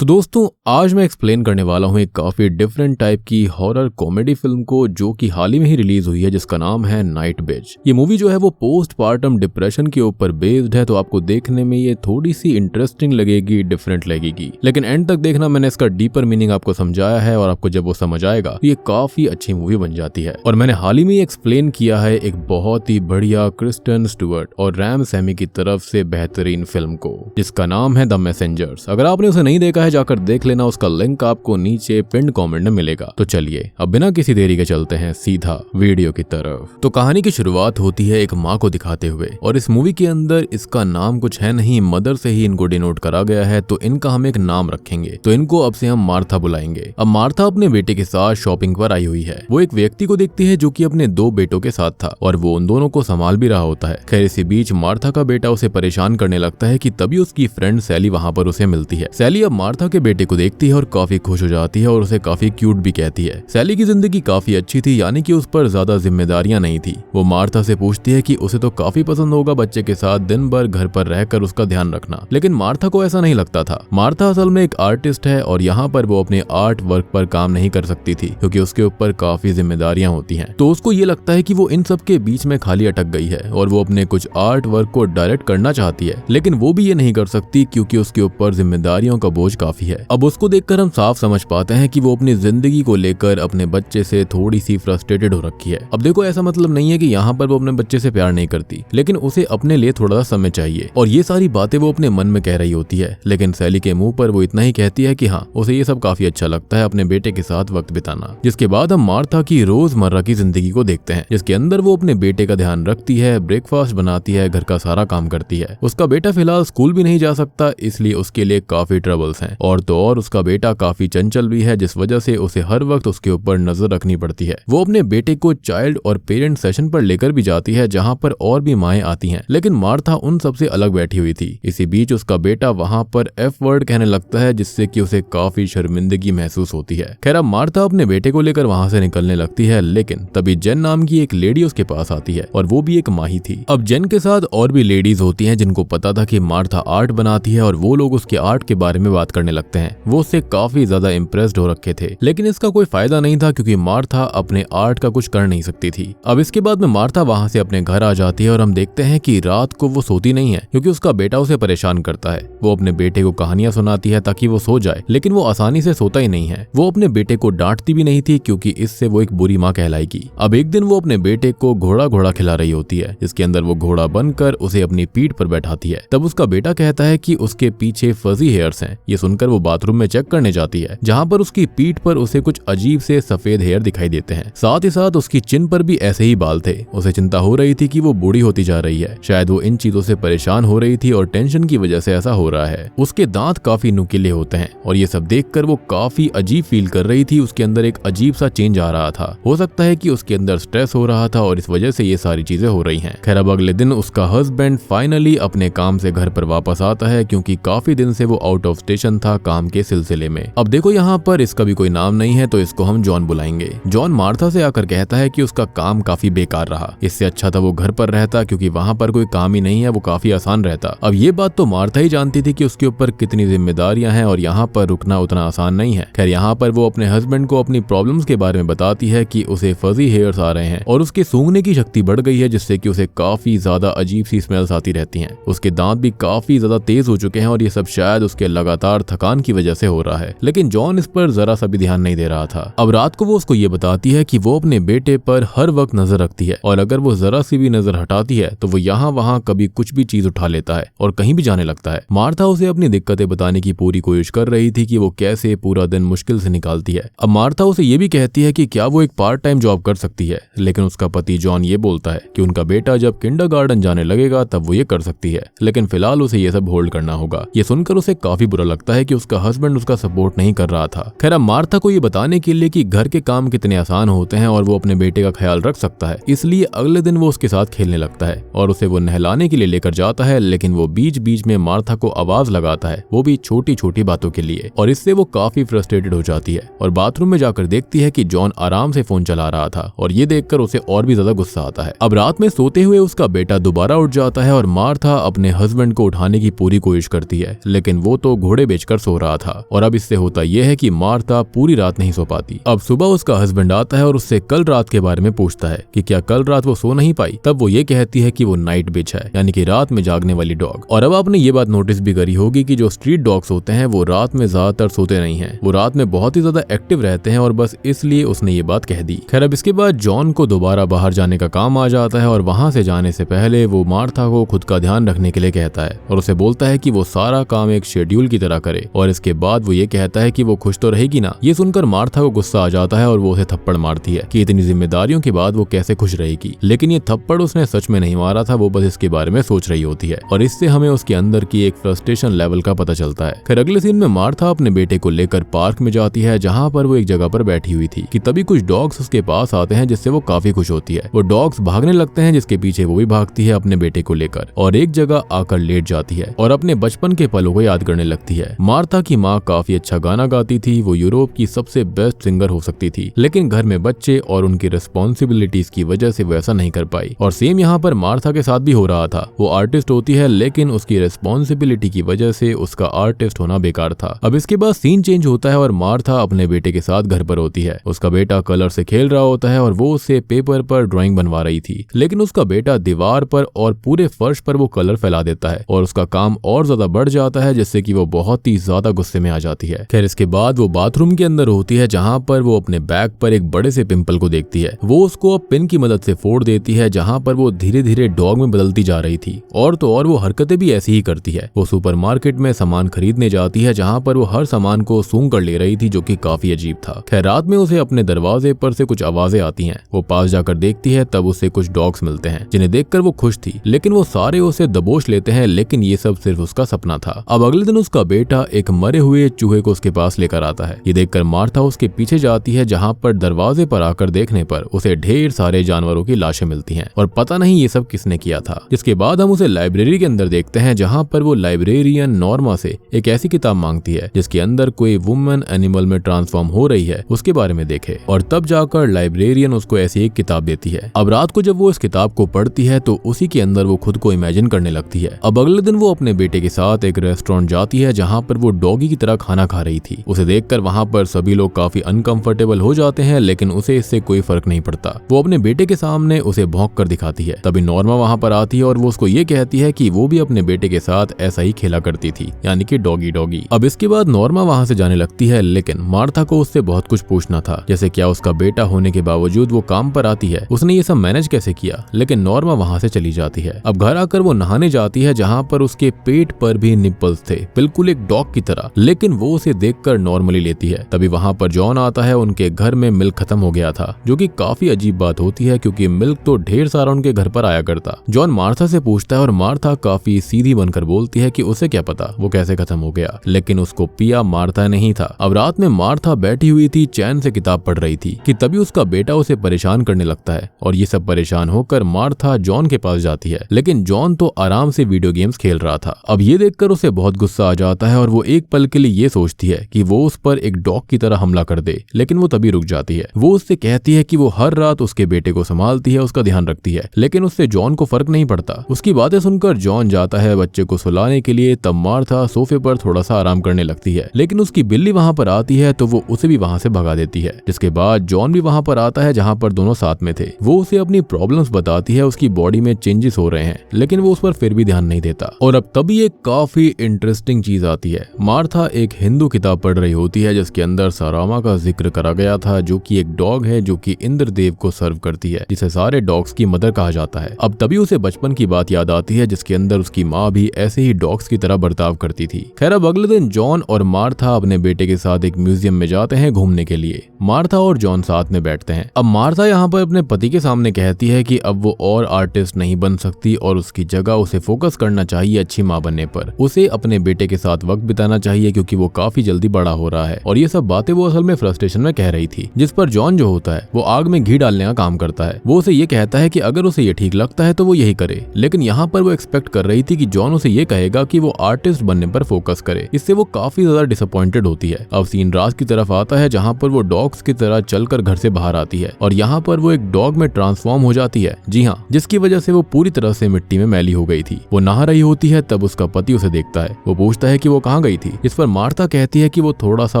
तो दोस्तों आज मैं एक्सप्लेन करने वाला हूँ एक काफ़ी डिफरेंट टाइप की हॉरर कॉमेडी फिल्म को जो कि हाल ही में ही रिलीज हुई है, जिसका नाम है नाइट बिच। ये मूवी जो है वो पोस्टपार्टम डिप्रेशन के ऊपर बेस्ड है, तो आपको देखने में ये थोड़ी सी इंटरेस्टिंग लगेगी, डिफरेंट लगेगी, लेकिन एंड तक देखना। मैंने इसका डीपर मीनिंग आपको समझाया है और आपको जब वो समझ आएगा तो ये काफ़ी अच्छी मूवी बन जाती है। और मैंने हाल ही में एक्सप्लेन किया है एक बहुत ही बढ़िया क्रिस्टन स्टुअर्ट और रैम सैमी की तरफ से बेहतरीन फिल्म को, जिसका नाम है द मैसेंजर्स। अगर आपने उसे नहीं देखा है जाकर देख लेना, उसका लिंक आपको नीचे पिन कमेंट में मिलेगा। तो चलिए अब बिना किसी देरी के चलते हैं सीधा वीडियो की तरफ। तो कहानी की शुरुआत होती है एक माँ को दिखाते हुए, और इस मूवी के अंदर इसका नाम कुछ है नहीं, मदर से ही इनको डिनोट करा गया है, तो इनका हम एक नाम रखेंगे। तो इनको अब से हम मार्था बुलाएंगे। अब मार्था अपने बेटे के साथ शॉपिंग पर आई हुई है। वो एक व्यक्ति को देखती है जो कि अपने 2 बेटों के साथ था और वो उन दोनों को संभाल भी रहा होता है। खैर इसी बीच मार्था का बेटा उसे परेशान करने लगता है कि तभी उसकी फ्रेंड सैली वहां पर उसे मिलती है। सैली अब मार्था के बेटे को देखती है और काफी खुश हो जाती है और उसे काफी क्यूट भी कहती है। सैली की जिंदगी काफी अच्छी थी, यानी कि उस पर ज्यादा जिम्मेदारियां नहीं थी। वो मार्था से पूछती है कि उसे तो काफी पसंद होगा बच्चे के साथ दिन भर घर पर रहकर उसका ध्यान रखना, लेकिन मार्था को ऐसा नहीं लगता था। मार्था असल में एक आर्टिस्ट है और यहाँ पर वो अपने आर्ट वर्क पर काम नहीं कर सकती थी क्योंकि उसके ऊपर काफी जिम्मेदारियां होती हैं। तो उसको ये लगता है कि वो इन सब के बीच में खाली अटक गई है और वो अपने कुछ आर्ट वर्क को डायरेक्ट करना चाहती है, लेकिन वो भी ये नहीं कर सकती क्योंकि उसके ऊपर जिम्मेदारियों का बोझ काफी है। अब उसको देखकर हम साफ समझ पाते हैं कि वो अपनी जिंदगी को लेकर अपने बच्चे से थोड़ी सी फ्रस्ट्रेटेड हो रखी है। अब देखो ऐसा मतलब नहीं है कि यहाँ पर वो अपने बच्चे से प्यार नहीं करती, लेकिन उसे अपने लिए थोड़ा सा समय चाहिए और ये सारी बातें वो अपने मन में कह रही होती है। लेकिन सैली के मुंह पर वो इतना ही कहती है कि हाँ, उसे ये सब काफी अच्छा लगता है अपने बेटे के साथ वक्त बिताना। जिसके बाद हम मार्था की रोजमर्रा की जिंदगी को देखते हैं, जिसके अंदर वो अपने बेटे का ध्यान रखती है, ब्रेकफास्ट बनाती है, घर का सारा काम करती है। उसका बेटा फिलहाल स्कूल भी नहीं जा सकता, इसलिए उसके लिए काफी ट्रबल्स हैं। और तो और उसका बेटा काफी चंचल भी है, जिस वजह से उसे हर वक्त उसके ऊपर नजर रखनी पड़ती है। वो अपने बेटे को चाइल्ड और पेरेंट सेशन पर लेकर भी जाती है, जहाँ पर और भी माएं आती हैं, लेकिन मार्था उन सबसे अलग बैठी हुई थी। इसी बीच उसका बेटा वहाँ पर एफ वर्ड कहने लगता है, जिससे कि उसे काफी शर्मिंदगी महसूस होती है। खैर अब मार्था अपने बेटे को लेकर वहाँ से निकलने लगती है, लेकिन तभी जेन नाम की एक लेडी उसके पास आती है और वो भी एक माँ ही थी। अब जेन के साथ और भी लेडीज होती हैं जिनको पता था कि मार्था आर्ट बनाती है और वो लोग उसके आर्ट के बारे में बात करने लगते हैं। वो उससे काफी ज्यादा इम्प्रेस्ड हो रखे थे, लेकिन इसका कोई फायदा नहीं था क्योंकि मार्था अपने आर्ट का कुछ कर नहीं सकती थी। अब इसके बाद में मार्था वहां से अपने घर आ जाती है और हम देखते हैं कि रात को वो सोती नहीं है क्योंकि उसका बेटा उसे परेशान करता है। वो अपने बेटे को कहानियां सुनाती है ताकि वो सो जाए, लेकिन वो आसानी से सोता ही नहीं है। वो अपने बेटे को डांटती भी नहीं थी क्योंकि इससे वो एक बुरी माँ कहलाएगी। अब एक दिन वो अपने बेटे को घोड़ा खिला रही होती है, जिसके अंदर वो घोड़ा बनकर उसे अपनी पीठ पर बैठाती है। तब उसका बेटा कहता है कि उसके पीछे फजी हेयर्स हैं। ये सुनकर वो बाथरूम में चेक करने जाती है, जहाँ पर उसकी पीठ पर उसे कुछ अजीब से सफेद हेयर दिखाई देते हैं। साथ ही साथ उसकी चिन पर भी ऐसे ही बाल थे। उसे चिंता हो रही थी कि वो बूढ़ी होती जा रही है। शायद वो इन चीजों से परेशान हो रही थी और टेंशन की वजह से ऐसा हो रहा है। उसके दांत काफी नुकीले होते हैं और ये सब देखकर वो काफी अजीब फील कर रही थी। उसके अंदर एक अजीब सा चेंज आ रहा था। हो सकता है कि उसके अंदर स्ट्रेस हो रहा था और इस वजह से ये सारी चीजें हो रही हैं। खैर अब अगले दिन उसका हस्बैंड फाइनली अपने काम से घर पर वापस आता है क्योंकि काफी दिन से वो आउट ऑफ स्टेशन था काम के सिलसिले में। अब देखो यहाँ पर इसका भी कोई नाम नहीं है, तो इसको हम जॉन बुलाएंगे। जॉन मार्था से आकर कहता है कि उसका काम काफी बेकार रहा, इससे अच्छा था वो घर पर रहता क्योंकि वहाँ पर कोई काम ही नहीं है, वो काफी आसान रहता। अब ये बात तो मार्था ही जानती थी कि उसके ऊपर कितनी जिम्मेदारियां हैं और यहाँ पर रुकना उतना आसान नहीं है। खैर यहाँ पर वो अपने हस्बैंड को अपनी प्रॉब्लम्स के बारे में बताती है कि उसे फजी हेयर्स आ रहे हैं और उसके सूंघने की शक्ति बढ़ गई है, जिससे कि उसे काफी ज्यादा अजीब सी स्मेल्स आती रहती हैं। उसके दांत भी काफी ज्यादा तेज हो चुके हैं और ये सब शायद उसके लगातार थकान की वजह से हो रहा है, लेकिन जॉन इस पर जरा सा भी ध्यान नहीं दे रहा था। अब रात को वो उसको ये बताती है कि वो अपने बेटे पर हर वक्त नजर रखती है और अगर वो जरा सी भी नजर हटाती है तो वो यहाँ वहाँ कभी कुछ भी चीज उठा लेता है और कहीं भी जाने लगता है। मार्था उसे अपनी दिक्कतें बताने की पूरी कोशिश कर रही थी कि वो कैसे पूरा दिन मुश्किल से निकालती है। अब मार्था उसे ये भी कहती है कि क्या वो एक पार्ट टाइम जॉब कर सकती है, लेकिन उसका पति जॉन ये बोलता है कि उनका बेटा जब किंडरगार्टन जाने लगेगा तब वो ये कर सकती है, लेकिन फिलहाल उसे ये सब होल्ड करना होगा। ये सुनकर उसे काफी बुरा लगता है कि उसका हस्बैंड उसका सपोर्ट नहीं कर रहा था। खैर अब मार्था को ये बताने के लिए कि घर के काम कितने आसान होते हैं और वो अपने बेटे का ख्याल रख सकता है, इसलिए अगले दिन वो उसके साथ खेलने लगता है और उसे वो नहलाने के लिए लेकर जाता है, लेकिन वो बीच बीच में मार्था को आवाज लगाता है, वो भी छोटी छोटी बातों के लिए, और इससे वो काफी फ्रस्ट्रेटेड हो जाती है और बाथरूम में जाकर देखती है कि जॉन आराम से फोन चला रहा था और ये देखकर उसे और भी ज्यादा गुस्सा आता है। अब रात में सोते हुए उसका बेटा दोबारा उठ जाता है और मार्था अपने हस्बैंड को उठाने की पूरी कोशिश करती है, लेकिन वो तो घोड़े बेचकर कर सो रहा था। और अब इससे होता यह है कि मार्था पूरी रात नहीं सो पाती। अब सुबह उसका हस्बैंड आता है और उससे कल रात के बारे में पूछता है कि क्या कल रात वो सो नहीं पाई। तब वो ये कहती है कि वो नाइट बिच है, यानी कि रात में जागने वाली डॉग। और अब आपने ये बात नोटिस भी करी होगी कि जो स्ट्रीट डॉग्स होते हैं वो रात में ज्यादातर सोते नहीं हैं, वो रात में बहुत ही ज्यादा एक्टिव रहते हैं और बस इसलिए उसने ये बात कह दी। खैर अब इसके बाद जॉन को दोबारा बाहर जाने का काम आ जाता है और वहां से जाने से पहले वो मार्था को खुद का ध्यान रखने के लिए कहता है और उसे बोलता है कि वो सारा काम एक शेड्यूल की तरह करे। और इसके बाद वो ये कहता है कि वो खुश तो रहेगी ना। ये सुनकर मार्था को गुस्सा आ जाता है और वो उसे थप्पड़ मारती है कि इतनी जिम्मेदारियों के बाद वो कैसे खुश रहेगी। लेकिन ये थप्पड़ उसने सच में नहीं मारा था, वो बस इसके बारे में सोच रही होती है और इससे हमें उसके अंदर की एक फ्रस्ट्रेशन लेवल का पता चलता है। फिर अगले सीन में मार्था अपने बेटे को लेकर पार्क में जाती है जहाँ पर वो एक जगह पर बैठी हुई थी कि तभी कुछ डॉग्स उसके पास आते हैं जिससे वो काफी खुश होती है। वो डॉग्स भागने लगते हैं जिसके पीछे वो भी भागती है अपने बेटे को लेकर और एक जगह आकर लेट जाती है और अपने बचपन के पलों को याद करने लगती है। मार्था की माँ काफी अच्छा गाना गाती थी, वो यूरोप की सबसे बेस्ट सिंगर हो सकती थी, लेकिन घर में बच्चे और उनकी रिस्पॉन्सिबिलिटीज की वजह से वो ऐसा नहीं कर पाई। और सेम यहाँ पर मार्था के साथ भी हो रहा था। वो आर्टिस्ट होती है लेकिन उसकी रिस्पॉन्सिबिलिटी की वजह से उसका आर्टिस्ट होना बेकार था। अब इसके बाद सीन चेंज होता है और मार्था अपने बेटे के साथ घर पर होती है। उसका बेटा कलर से खेल रहा होता है और वो उससे पेपर पर ड्राइंग बनवा रही थी, लेकिन उसका बेटा दीवार पर और पूरे फर्श पर वो कलर फैला देता है और उसका काम और ज्यादा बढ़ जाता है जिससे कि वो बहुत ही ज्यादा गुस्से में आ जाती है। खैर इसके बाद वो बाथरूम के अंदर होती है जहाँ पर वो अपने बैग पर एक बड़े से पिंपल को देखती है। वो उसको अब पिन की मदद से फोड़ देती है जहाँ पर वो धीरे धीरे डॉग में बदलती जा रही थी। और तो और वो हरकतें भी ऐसी ही करती है। वो सुपरमार्केट में सामान खरीदने जाती है जहाँ पर वो हर सामान को सूंघ कर ले रही थी जो कि काफी अजीब था। खैर रात में उसे अपने दरवाजे पर से कुछ आवाजें आती हैं। वो पास जाकर देखती है, तब उसे कुछ डॉग्स मिलते हैं जिन्हें देखकर वो खुश थी, लेकिन वो सारे उसे दबोच लेते हैं। लेकिन ये सब सिर्फ उसका सपना था। अब अगले दिन उसका बेटा एक मरे हुए चूहे को उसके पास लेकर आता है। ये देखकर मार्था उसके पीछे जाती है जहाँ पर दरवाजे पर आकर देखने पर उसे ढेर सारे जानवरों की लाशें मिलती हैं और पता नहीं ये सब किसने किया था। जिसके बाद हम उसे लाइब्रेरी के अंदर देखते हैं जहाँ पर वो लाइब्रेरियन नॉर्मा से एक ऐसी किताब मांगती है जिसके अंदर कोई वुमन एनिमल में ट्रांसफॉर्म हो रही है उसके बारे में देखे, और तब जाकर लाइब्रेरियन उसको ऐसी एक किताब देती है। अब रात को जब वो इस किताब को पढ़ती है तो उसी के अंदर वो खुद को इमेजिन करने लगती है। अब अगले दिन वो अपने बेटे के साथ एक रेस्टोरेंट जाती है जहाँ पर वो डॉगी की तरह खाना खा रही थी। उसे देखकर वहाँ पर सभी लोग काफी अनकंफर्टेबल हो जाते हैं, लेकिन उसे इससे कोई फर्क नहीं पड़ता। वो अपने बेटे के सामने उसे भौंक कर दिखाती है। तभी नॉर्मा वहाँ पर आती है और वो उसको ये कहती है कि वो भी अपने बेटे के साथ ऐसा ही खेला करती थी, यानी कि डॉगी डॉगी। अब इसके बाद नॉर्मा वहाँ से जाने लगती है, लेकिन मार्था को उससे बहुत कुछ पूछना था, जैसे क्या उसका बेटा होने के बावजूद वो काम पर आती है, उसने ये सब मैनेज कैसे किया। लेकिन नॉर्मा वहाँ से चली जाती है। अब घर आकर वो नहाने जाती है जहाँ पर उसके पेट पर भी निप्पल्स थे, बिल्कुल एक डॉग की तरह, लेकिन वो उसे देखकर नॉर्मली लेती है। तभी वहाँ पर जॉन आता है। उनके घर में मिल्क खत्म हो गया था, जो कि काफी अजीब बात होती है क्योंकि मिल्क तो ढेर सारा उनके घर पर आया करता। जॉन मार्था से पूछता है और मार्था काफी सीधी बनकर बोलती है कि उसे क्या पता वो कैसे खत्म हो गया, लेकिन उसको पिया मार्था नहीं था। अब रात में मार्था बैठी हुई थी, चैन से किताब पढ़ रही थी कि तभी उसका बेटा उसे परेशान करने लगता है और ये सब परेशान होकर मार्था जॉन के पास जाती है, लेकिन जॉन तो आराम से वीडियो गेम्स खेल रहा था। अब ये देखकर उसे बहुत गुस्सा आ जाता है और वो एक पल के लिए ये सोचती है कि वो उस पर एक डॉग की तरह हमला कर दे, लेकिन वो तभी रुक जाती है। वो उससे कहती है कि वो हर रात उसके बेटे को संभालती है, उसका ध्यान रखती है, लेकिन उससे जॉन को फर्क नहीं पड़ता। उसकी बातें सुनकर जॉन जाता है बच्चे को सुलाने के लिए। तब मार्था सोफे पर थोड़ा सा आराम करने लगती है, लेकिन उसकी बिल्ली वहाँ पर आती है तो वो उसे भी वहाँ से भगा देती है। जिसके बाद जॉन भी वहाँ पर आता है जहाँ पर दोनों साथ में थे। वो उसे अपनी प्रॉब्लम्स बताती है, उसकी बॉडी में चेंजेस हो रहे हैं, लेकिन वो उस पर फिर भी ध्यान नहीं देता। और अब तभी एक काफी इंटरेस्टिंग चीज आती है। मार्था एक हिंदू किताब पढ़ रही होती है जिसके अंदर सारामा का जिक्र करा गया था, जो कि एक डॉग है जो कि इंद्रदेव को सर्व करती है, जिसे सारे डॉग्स की मदर कहा जाता है। अब तभी उसे बचपन की बात याद आती है जिसके अंदर उसकी माँ भी ऐसे ही डॉग्स की तरह बर्ताव करती थी। खैर अब अगले दिन जॉन और मार्था अपने बेटे के साथ एक म्यूजियम में जाते हैं घूमने के लिए। मार्था और जॉन साथ में बैठते हैं। अब मार्था यहाँ पर अपने पति के सामने कहती है कि अब वो और आर्टिस्ट नहीं बन सकती और उसकी जगह उसे फोकस करना चाहिए अच्छी माँ बनने पर। उसे अपने बेटे के साथ वक्त बिताना चाहिए क्योंकि वो काफी जल्दी बड़ा हो रहा है। और ये सब बातें वो असल में फ्रस्ट्रेशन में कह रही थी, जिस पर जॉन जो होता है वो आग में घी डालने का काम करता है। वो उसे ये कहता है कि अगर उसे ये ठीक लगता है तो वो यही करे, लेकिन यहाँ पर वो एक्सपेक्ट कर रही थी कि जॉन उसे ये कहेगा कि वो आर्टिस्ट बनने पर फोकस करे। इससे वो काफी ज्यादा डिसअपॉइंटेड होती है। अब सीन रात की तरफ आता है जहाँ पर वो डॉग्स की तरह चलकर घर से बाहर आती है और यहाँ पर वो एक डॉग में ट्रांसफॉर्म हो जाती है। जी हाँ, जिसकी वजह से वो पूरी तरह से मिट्टी में मैली हो गई थी। वो नहा रही होती है, तब उसका पति उसे देखता है। वो पूछता है कि वो कहाँ कहाँ गई थी, इस पर मार्था कहती है कि वो थोड़ा सा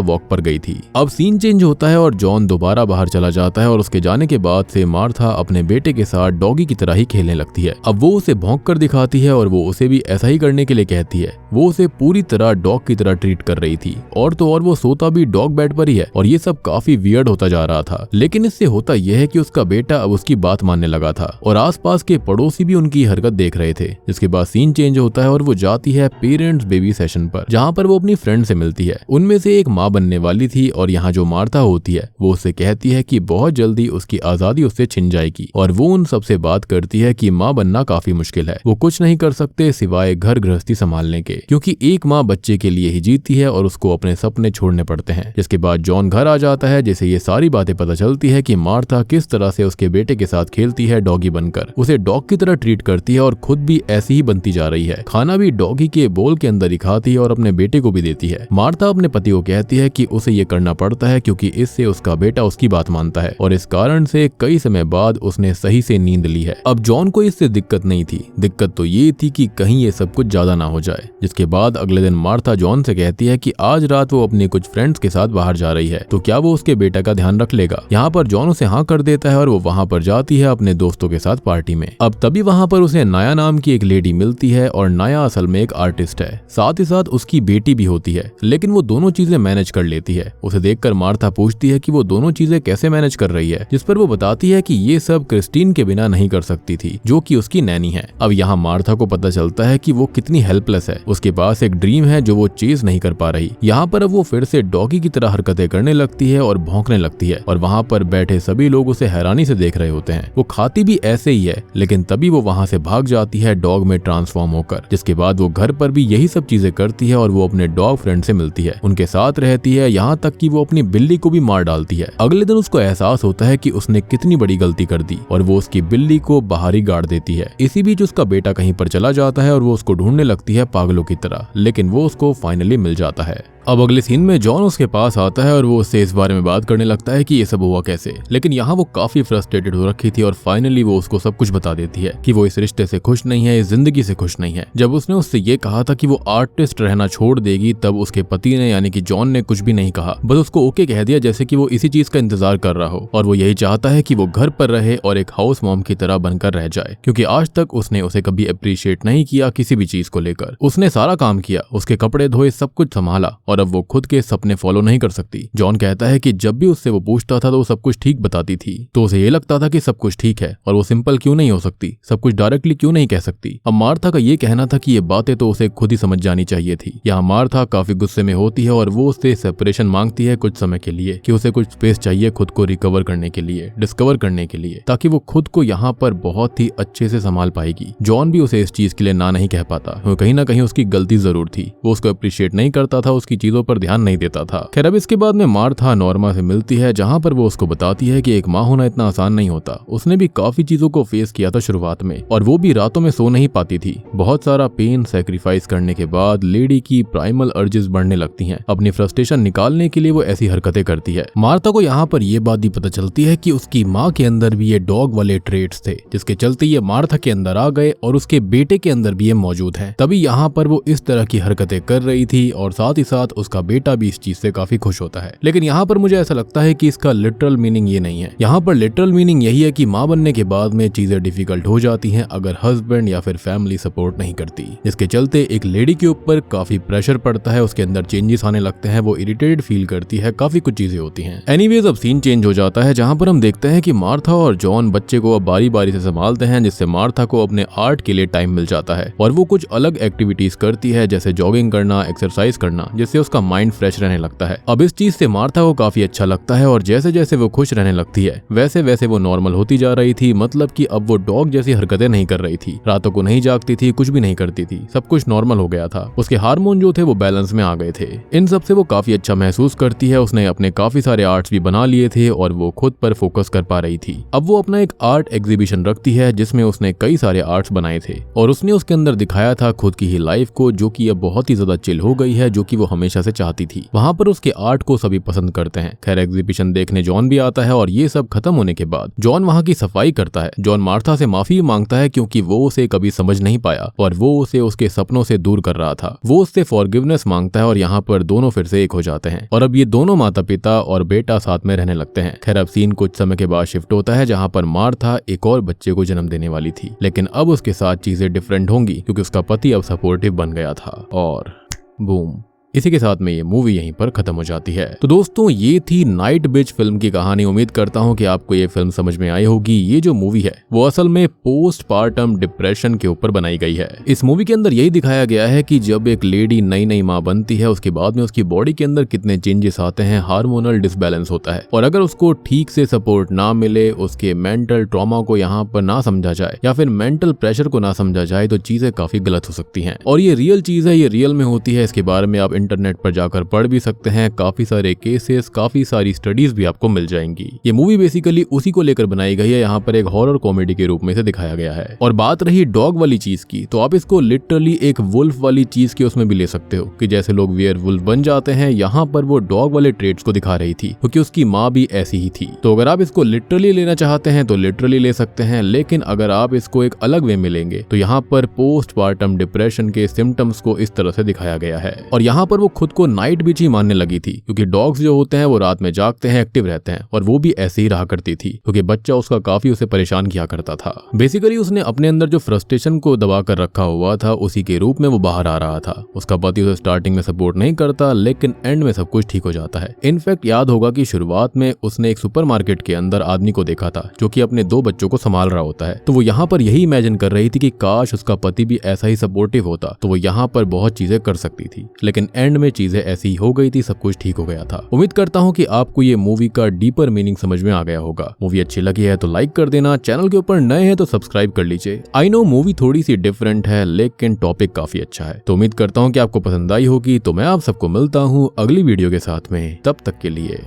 वॉक पर गई थी। अब सीन चेंज होता है और जॉन दोबारा बाहर चला जाता है और उसके जाने के बाद से मार्था अपने बेटे के साथ डॉगी की तरह ही खेलने लगती है। अब वो उसे भौंक कर दिखाती है और वो उसे भी ऐसा ही करने के लिए कहती है। वो उसे पूरी तरह डॉग की तरह ट्रीट कर रही थी और तो और वो सोता भी डॉग बेड पर ही है और ये सब काफी वियर्ड होता जा रहा था। लेकिन इससे होता यह है कि उसका बेटा अब उसकी बात मानने लगा था और आसपास के पड़ोसी भी उनकी हरकत देख रहे थे। जिसके बाद सीन चेंज होता है और वो जाती है पेरेंट्स बेबी सेशन पर, जहाँ पर वो अपनी फ्रेंड से मिलती है। उनमें से एक माँ बनने वाली थी और यहाँ जो मार्था होती है वो उससे कहती है कि बहुत जल्दी उसकी आजादी उससे छिन जाएगी और वो उन सबसे बात करती है कि माँ बनना काफी मुश्किल है, वो कुछ नहीं कर सकते सिवाय घर गृहस्थी संभालने के, क्योंकि एक माँ बच्चे के लिए ही जीती है और उसको अपने सपने छोड़ने पड़ते हैं। जिसके बाद जॉन घर आ जाता है, जैसे ये सारी बातें पता चलती है कि मार्था किस तरह से उसके बेटे के साथ खेलती है डॉगी बनकर, उसे डॉग की तरह ट्रीट करती है और खुद भी ऐसी ही बनती जा रही है। खाना भी डॉगी के बोल के अंदर ही खाती है और अपने बेटे को भी देती है। मार्था अपने पति को कहती है कि उसे ये करना पड़ता है क्योंकि इससे उसका बेटा उसकी बात मानता है और इस कारण से कई समय बाद उसने सही से नींद ली है। अब जॉन को इससे दिक्कत नहीं थी, दिक्कत तो ये थी कि कहीं ये सब कुछ ज्यादा ना हो जाए। जिसके बाद अगले दिन मार्था जॉन से कहती है कि आज रात वो अपने कुछ फ्रेंड्स के साथ बाहर जा रही है, तो क्या वो उसके बेटा का ध्यान रख लेगा। यहाँ पर जॉन उसे हाँ कर देता है और वो वहाँ पर जाती है अपने दोस्तों के साथ पार्टी में। अब तभी वहाँ पर उसे नाया नाम की एक लेडी मिलती है और नाया असल में एक आर्टिस्ट है, साथ ही साथ उसकी बेटी भी होती है, लेकिन वो दोनों चीजें मैनेज कर लेती है। उसे देखकर मार्था पूछती है कि वो दोनों चीजें कैसे मैनेज कर रही है, जिस पर वो बताती है कि ये सब क्रिस्टीन के बिना नहीं कर सकती थी, जो कि उसकी नैनी है। अब यहाँ मार्था को पता चलता है कि वो कितनी हेल्पलेस है, उसके पास एक ड्रीम है जो वो चेज नहीं कर पा रही। यहाँ पर अब वो फिर से डॉगी की तरह हरकतें करने लगती है और भौंकने लगती है और वहाँ पर बैठे सभी लोग उसे हैरानी से देख रहे होते हैं। वो खाती भी ऐसे ही है, लेकिन तभी वो वहाँ से भाग जाती है डॉग में ट्रांसफॉर्म होकर। जिसके बाद वो घर पर भी यही सब चीजें करती है और वो अपने डॉग फ्रेंड से मिलती है, उनके साथ रहती है, यहाँ तक कि वो अपनी बिल्ली को भी मार डालती है। अगले दिन उसको एहसास होता है कि उसने कितनी बड़ी गलती कर दी और वो उसकी बिल्ली को बाहर ही गाड़ देती है। इसी बीच उसका बेटा कहीं पर चला जाता है और वो उसको ढूंढने लगती है पागलों की तरह, लेकिन वो उसको फाइनली मिल जाता है। अब अगले सीन में जॉन उसके पास आता है और वो उससे इस बारे में बात करने लगता है कि ये सब हुआ कैसे, लेकिन यहाँ वो काफी फ्रस्ट्रेटेड हो रखी थी और फाइनली वो उसको सब कुछ बता देती है कि वो इस रिश्ते से खुश नहीं है, इस जिंदगी से खुश नहीं है। जब उसने उससे ये कहा था कि वो आर्टिस्ट रहना छोड़ देगी, तब उसके पति ने यानी कि जॉन ने कुछ भी नहीं कहा, बस उसको ओके कह दिया, जैसे कि वो इसी चीज का इंतजार कर रहा हो और वो यही चाहता है कि वो घर पर रहे और एक हाउस मॉम की तरह बनकर रह जाए, क्योंकि आज तक उसने उसे कभी अप्रिशिएट नहीं किया किसी भी चीज को लेकर। उसने सारा काम किया, उसके कपड़े धोए, सब कुछ संभाला और अब वो खुद के सपने फॉलो नहीं कर सकती। जॉन कहता है कि जब भी उससे वो पूछता था तो वो सब कुछ ठीक बताती थी, तो उसे ये लगता था कि सब कुछ ठीक है और वो सिंपल क्यों नहीं हो सकती, सब कुछ डायरेक्टली क्यों नहीं कह सकती। अब मार्था का ये कहना था कि ये बातें तो उसे खुद ही समझ जानी चाहिए थी। यहाँ मार्था काफी गुस्से में होती है और वो उससे सेपरेशन मांगती है कुछ समय के लिए, कि उसे कुछ स्पेस चाहिए खुद को रिकवर करने के लिए, डिस्कवर करने के लिए, ताकि वो खुद को यहाँ पर बहुत ही अच्छे से संभाल पाएगी। जॉन भी उसे इस चीज के लिए ना नहीं कह पाता, कहीं ना कहीं उसकी गलती जरूर थी, वो उसको अप्रिशिएट नहीं करता था, उसकी चीजों पर ध्यान नहीं देता था। खैर अब इसके बाद में मार्था नॉर्मा से मिलती है, जहाँ पर वो उसको बताती है कि एक माँ होना इतना आसान नहीं होता। उसने भी काफी चीजों को फेस किया था शुरुआत में, और वो भी रातों में सो नहीं पाती थी। बहुत सारा पेन सैक्रिफाइस करने के बाद लेडी की प्राइमल अर्जेस बढ़ने लगती हैं। अपनी फ्रस्ट्रेशन निकालने के लिए वो ऐसी हरकतें करती है। मार्था को यहाँ पर ये बात भी पता चलती है कि उसकी माँ के अंदर भी ये डॉग वाले ट्रेट्स थे, जिसके चलते ये मार्था के अंदर आ गए और उसके बेटे के अंदर भी ये मौजूद है। तभी यहाँ पर वो इस तरह की हरकतें कर रही थी और साथ ही साथ उसका बेटा भी इस चीज से काफी खुश होता है। लेकिन यहाँ पर मुझे ऐसा लगता है कि इसका लिटरल मीनिंग ये नहीं है। यहाँ पर लिटरल मीनिंग यही है कि माँ बनने के बाद में चीजें डिफिकल्ट हो जाती हैं अगर हस्बैंड या फिर फैमिली सपोर्ट नहीं करती, जिसके चलते एक लेडी के ऊपर काफी प्रेशर पड़ता है, उसके अंदर चेंजेस आने लगते हैं, वो इरिटेटेड फील करती है, काफी कुछ चीजें होती हैं। एनीवेज अब सीन चेंज हो जाता है, जहाँ पर हम देखते हैं कि मार्था और जॉन बच्चे को अब बारी बारी से संभालते हैं, जिससे मार्था को अपने आर्ट के लिए टाइम मिल जाता है और वो कुछ अलग एक्टिविटीज करती है, जैसे जॉगिंग करना, एक्सरसाइज करना, जिससे उसका माइंड फ्रेश रहने लगता है। अब इस चीज से मार्था को काफी अच्छा लगता है और जैसे जैसे वो खुश रहने लगती है वैसे वैसे वो नॉर्मल होती जा रही थी। मतलब कि अब वो डॉग जैसी हरकतें नहीं कर रही थी, रातों को नहीं जागती थी, कुछ भी नहीं करती थी, सब कुछ नॉर्मल हो गया था। उसके हार्मोन जो थे वो बैलेंस में आ गए थे। इन सब से वो काफी अच्छा महसूस करती है। उसने अपने काफी सारे आर्ट्स भी बना लिए थे और वो खुद पर फोकस कर पा रही थी। अब वो अपना एक आर्ट एग्जीबिशन रखती है जिसमें उसने कई सारे आर्ट्स बनाए थे और उसने उसके अंदर दिखाया था खुद की ही लाइफ को, जो कि अब बहुत ही ज्यादा चिल हो गई है, जो कि वो हमेशा हमेशा से चाहती थी। वहाँ पर उसके आर्ट को सभी पसंद करते हैं। खैर एग्जीबिशन देखने जॉन भी आता है और ये सब खत्म होने के बाद जॉन वहाँ की सफाई करता है। जॉन मार्था से माफी मांगता है क्योंकि वो उसे कभी समझ नहीं पाया और वो उसे उसके सपनों से दूर कर रहा था। वो उससे फॉरगिवनेस मांगता है और यहाँ पर दोनों फिर से एक हो जाते हैं और अब ये दोनों माता पिता और बेटा साथ में रहने लगते हैं। खैर अब सीन कुछ समय के बाद शिफ्ट होता है जहाँ पर मार्था एक और बच्चे को जन्म देने वाली थी, लेकिन अब उसके साथ चीजें डिफरेंट होंगी क्योंकि उसका पति अब सपोर्टिव बन गया था। और बूम, इसी के साथ में ये मूवी यहीं पर खत्म हो जाती है। तो दोस्तों ये थी नाइट बिच फिल्म की कहानी। उम्मीद करता हूँ कि आपको ये फिल्म समझ में आई होगी। ये जो मूवी है वो असल में पोस्ट पार्टम डिप्रेशन के ऊपर बनाई गई है। इस मूवी के अंदर यही दिखाया गया है कि जब एक लेडी नई नई माँ बनती है उसके बाद में उसकी बॉडी के अंदर कितने चेंजेस आते हैं, हार्मोनल डिसबैलेंस होता है और अगर उसको ठीक से सपोर्ट ना मिले, उसके मेंटल ट्रॉमा को यहाँ पर ना समझा जाए या फिर मेंटल प्रेशर को ना समझा जाए तो चीजें काफी गलत हो सकती हैं। और ये रियल चीज है, ये रियल में होती है। इसके बारे में आप इंटरनेट पर जाकर पढ़ भी सकते हैं। काफी सारे केसेस, काफी सारी स्टडीज भी आपको मिल जाएंगी। ये मूवी बेसिकली उसी को लेकर बनाई गई है। यहाँ पर एक हॉरर कॉमेडी के रूप में से दिखाया गया है। और बात रही डॉग वाली चीज की, तो आप इसको लिटरली एक वुल्फ वाली चीज के उसमें भी ले सकते हो कि जैसे लोग वेयर वुल्फ बन जाते हैं, यहाँ पर वो डॉग वाले ट्रेड्स को दिखा रही थी क्योंकि उसकी माँ भी ऐसी ही थी। तो अगर आप इसको लिटरली लेना चाहते हैं तो लिटरली ले सकते हैं, लेकिन अगर आप इसको एक अलग वे में लेंगे तो यहाँ पर पोस्टपार्टम डिप्रेशन के सिम्टम्स को इस तरह से दिखाया गया है। और यहाँ पर वो खुद को नाइट बिच ही मानने लगी थी क्योंकि डॉग्स जो होते हैं वो रात में जागते हैं, एक्टिव रहते हैं और वो भी ऐसे ही रहा करती थी क्योंकि बच्चा उसका काफी उसे परेशान किया करता था। बेसिकली उसने अपने अंदर जो फ्रस्ट्रेशन को दबा कर रखा हुआ था उसी के रूप में वो बाहर आ रहा था। उसका पति उसे स्टार्टिंग में सपोर्ट नहीं करता, लेकिन एंड में सब कुछ ठीक हो जाता है। इनफैक्ट याद होगा कि शुरुआत में उसने एक सुपरमार्केट के अंदर आदमी को देखा था जो कि अपने 2 बच्चों को संभाल रहा होता है। तो वो यहाँ पर यही इमेजिन कर रही थी कि काश उसका पति भी ऐसा ही सपोर्टिव होता तो वो यहाँ पर बहुत चीजें कर सकती थी, लेकिन एंड में चीजें ऐसी हो गई थी, सब कुछ ठीक हो गया था। उम्मीद करता हूँ कि आपको ये मूवी का डीपर मीनिंग समझ में आ गया होगा। मूवी अच्छी लगी है तो लाइक कर देना, चैनल के ऊपर नए हैं तो सब्सक्राइब कर लीजिए। आई नो मूवी थोड़ी सी डिफरेंट है लेकिन टॉपिक काफी अच्छा है, तो उम्मीद करता हूँ कि आपको पसंद आई होगी। तो मैं आप सबको मिलता हूँ अगली वीडियो के साथ में, तब तक के लिए